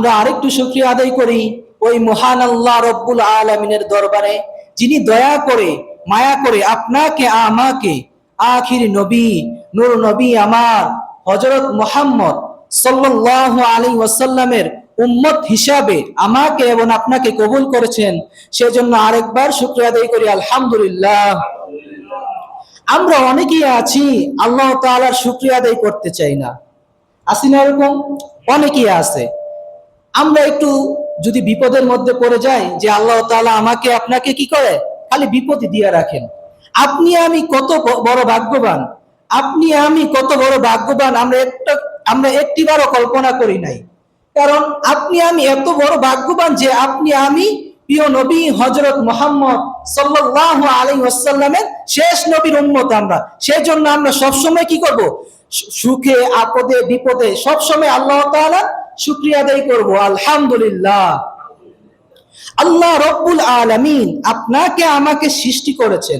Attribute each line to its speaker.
Speaker 1: আমরা আরেকটু শুকরিয়া আদায় করি ওই মহান আল্লাহ রব্বুল আলামিনের দরবারে, যিনি দয়া করে মায়া করে আপনাকে আমাকে আখির নবী নূর নবী আমার হযরত মুহাম্মদ সাল্লাল্লাহু আলাইহি ওয়াসাল্লামের উম্মত হিসাবে আমাকে এবং আপনাকে কবুল করেছেন। সেজন্য আরেকবার শুকরিয়া আদায় করি আলহামদুলিল্লাহ। আমরা অনেকেই আছি আল্লাহ তাআলার শুকরিয়া আদায় করতে চাই না, আছি না এরকম? অনেকেই আছে। আমরা একটু যদি বিপদের মধ্যে পড়ে যাই, যে আল্লাহ তাআলা আমাকে আপনাকে কি করে খালি বিপদই দিয়ে রাখেন। আপনি আমি কত বড় ভাগ্যবান, আপনি আমি কত বড় ভাগ্যবান, আমরা একটিবারও কল্পনা করি নাই। কারণ আপনি আমি এত বড় ভাগ্যবান যে আপনি আমি প্রিয় নবী হযরত মুহাম্মদ সাল্লাল্লাহু আলাইহি ওয়াসাল্লামের শেষ নবীর উম্মত আমরা। সেজন্য আমরা সবসময় কি করব? সুখে আপদে বিপদে সবসময় আল্লাহ তাআলা শুকরিয়া আদায় করব আলহামদুলিল্লাহ। আল্লাহ রব্বুল আলামিন আপনাকে আমাকে সৃষ্টি করেছেন,